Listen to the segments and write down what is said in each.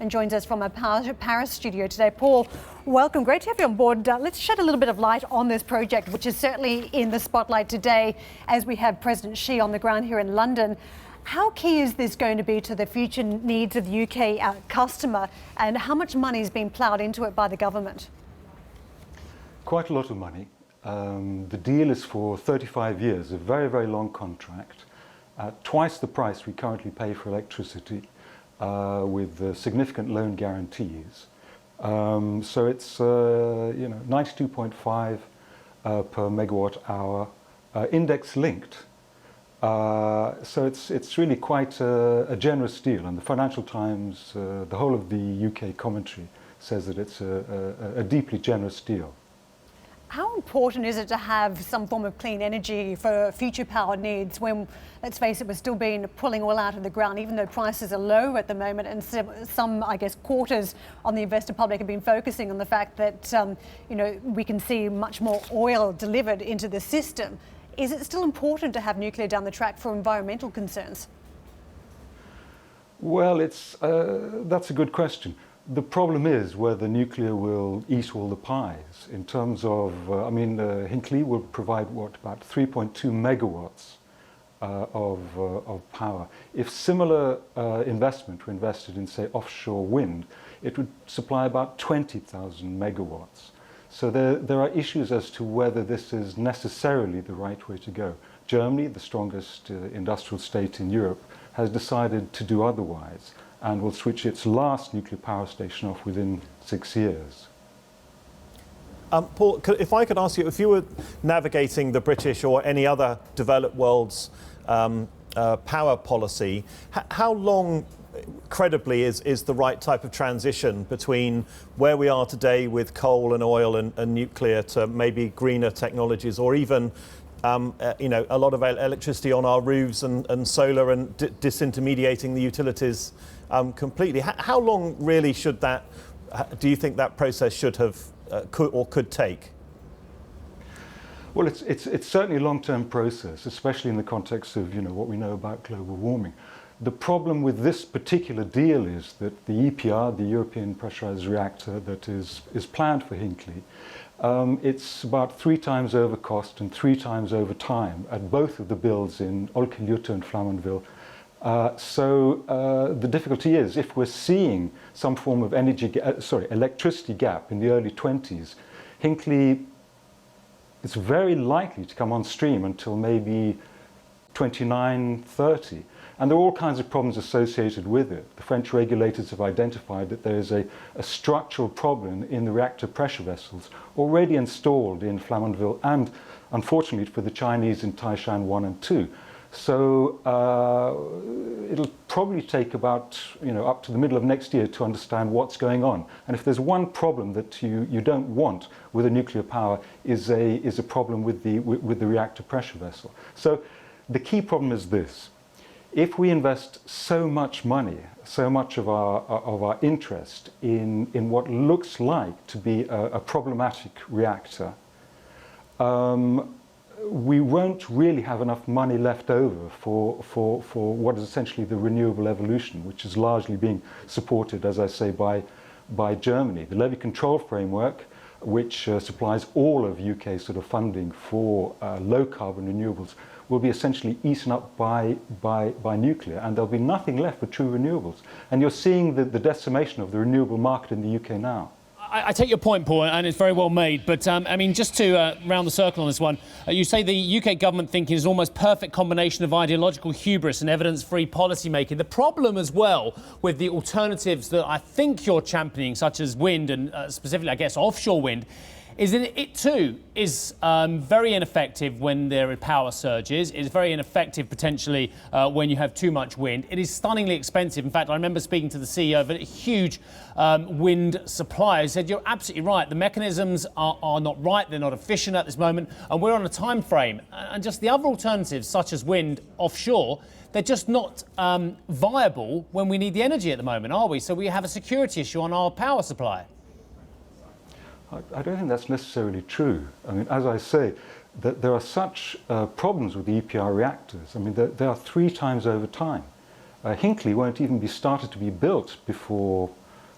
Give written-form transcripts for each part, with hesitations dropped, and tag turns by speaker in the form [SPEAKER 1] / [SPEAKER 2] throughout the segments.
[SPEAKER 1] and joins us from our Paris studio today. Paul, welcome. Great to have you on board. Let's shed a little bit of light on this project, which is certainly in the spotlight today as we have President Xi on the ground here in London. How key is this going to be to the future needs of the UK customer, and how much money is being ploughed into it by the government?
[SPEAKER 2] Quite a lot of money. The deal is for 35 years, a very, very long contract, twice the price we currently pay for electricity, with significant loan guarantees. So it's 92.5 per megawatt hour, index linked. So it's really quite a generous deal, and the Financial Times, the whole of the UK commentary says that it's a deeply generous deal.
[SPEAKER 1] How important is it to have some form of clean energy for future power needs when, let's face it, we're still pulling oil out of the ground, even though prices are low at the moment, and some, I guess, quarters on the investor public have been focusing on the fact that, we can see much more oil delivered into the system. Is it still important to have nuclear down the track for environmental concerns? Well, that's a good question. The problem is whether nuclear will eat all the pies in terms of, Hinkley will provide, about 3.2 megawatts of power. If similar investment were invested in, say, offshore wind, it would supply about 20,000 megawatts. So there are issues as to whether this is necessarily the right way to go. Germany, the strongest industrial state in Europe, has decided to do otherwise, and will switch its last nuclear power station off within 6 years.
[SPEAKER 3] Paul, if I could ask you, if you were navigating the British or any other developed world's power policy, how long, credibly, is the right type of transition between where we are today with coal and oil and nuclear to maybe greener technologies, or even a lot of electricity on our roofs and solar, and disintermediating the utilities completely? How long really do you think that process should have could take?
[SPEAKER 2] Well, it's certainly a long-term process, especially in the context of what we know about global warming. The problem with this particular deal is that the EPR, the European Pressurized Reactor that is planned for Hinkley, it's about 3 times over cost and 3 times over time at both of the builds in Olkiluoto and Flamanville. So the difficulty is, if we're seeing some form of electricity gap in the early 20s, Hinkley is very likely to come on stream until maybe 29, 30. And there are all kinds of problems associated with it. The French regulators have identified that there is a structural problem in the reactor pressure vessels already installed in Flamanville, and unfortunately for the Chinese in Taishan 1 and 2. So it'll probably take about up to the middle of next year to understand what's going on. And if there's one problem that you don't want with a nuclear power is a problem with the reactor pressure vessel. So the key problem is this: if we invest so much money, so much of our interest in what looks like to be a problematic reactor, we won't really have enough money left over for what is essentially the renewable evolution, which is largely being supported, as I say, by Germany. The levy control framework, which supplies all of UK funding for low carbon renewables, will be essentially eaten up by nuclear, and there'll be nothing left for true renewables. And you're seeing the decimation of the renewable market in the UK now.
[SPEAKER 4] I take your point, Paul, and it's very well made. But just to round the circle on this one, you say the UK government thinking is an almost perfect combination of ideological hubris and evidence-free policy making. The problem as well with the alternatives that I think you're championing, such as wind and specifically, I guess, offshore wind, is that it too is very ineffective when there are power surges. It's very ineffective potentially when you have too much wind. It is stunningly expensive. In fact, I remember speaking to the CEO of a huge wind supplier who said, you're absolutely right, the mechanisms are not right, they're not efficient at this moment, and we're on a time frame. And just the other alternatives, such as wind offshore, they're just not viable when we need the energy at the moment, are we? So we have a security issue on our power supply.
[SPEAKER 2] I don't think that's necessarily true. I mean, as I say, that there are such problems with the EPR reactors. I mean, they are 3 times over time. Hinkley won't even be started to be built before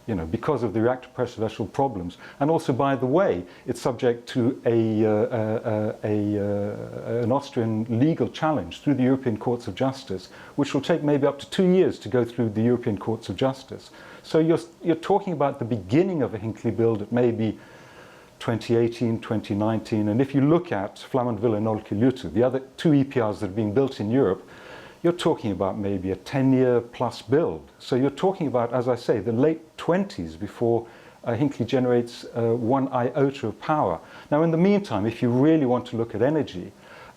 [SPEAKER 2] you know, because of the reactor pressure vessel problems. And also, by the way, it's subject to an Austrian legal challenge through the European Courts of Justice, which will take maybe up to 2 years to go through the European Courts of Justice. So you're talking about the beginning of a Hinkley build at maybe 2018, 2019. And if you look at Flamanville and Olkiluoto, the other 2 EPRs that are being built in Europe, you're talking about maybe a 10-year plus build. So you're talking about, as I say, the late 20s before Hinkley generates 1 iota of power. Now, in the meantime, if you really want to look at energy,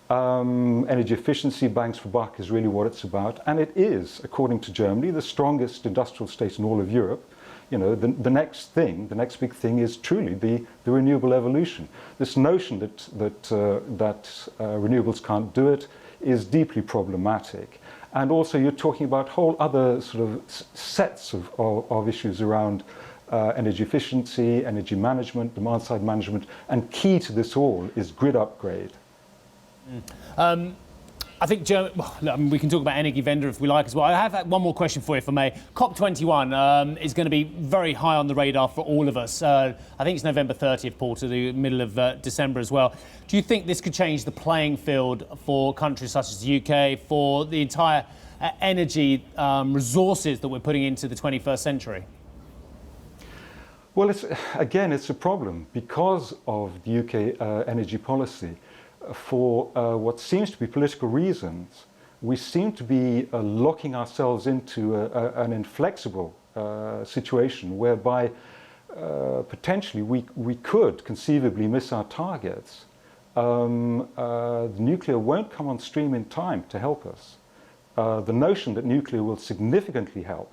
[SPEAKER 2] energy efficiency, bangs for buck is really what it's about. And it is, according to Germany, the strongest industrial state in all of Europe. You know, the next big thing is truly the renewable evolution. This notion that renewables can't do it is deeply problematic. And also you're talking about whole other sort of sets of issues around energy efficiency, energy management, demand side management, and key to this all is grid upgrade.
[SPEAKER 4] I think we can talk about Energiewende if we like as well. I have one more question for you, if I may. COP21 is going to be very high on the radar for all of us. I think it's November 30th, Paul, to the middle of December as well. Do you think this could change the playing field for countries such as the UK, for the entire energy resources that we're putting into the 21st century?
[SPEAKER 2] Well, it's a problem because of the UK energy policy. For what seems to be political reasons, we seem to be locking ourselves into an inflexible situation whereby potentially we could conceivably miss our targets. The nuclear won't come on stream in time to help us. The notion that nuclear will significantly help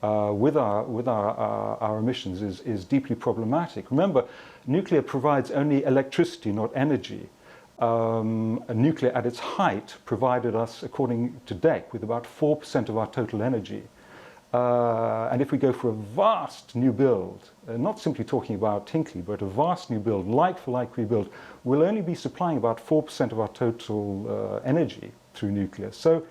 [SPEAKER 2] with our emissions is deeply problematic. Remember, nuclear provides only electricity, not energy. Nuclear at its height provided us, according to DEC, with about 4% of our total energy. And if we go for a vast new build, not simply talking about Hinkley, but a vast new build, like-for-like rebuild, we'll only be supplying about 4% of our total energy through nuclear. So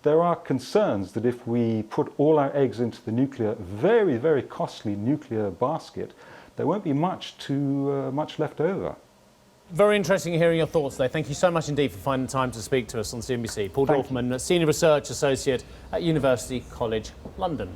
[SPEAKER 2] there are concerns that if we put all our eggs into the nuclear, very, very costly nuclear basket, there won't be much left over.
[SPEAKER 4] Very interesting hearing your thoughts today. Thank you so much indeed for finding time to speak to us on CNBC. Paul Dorfman, Senior Research Associate at University College London.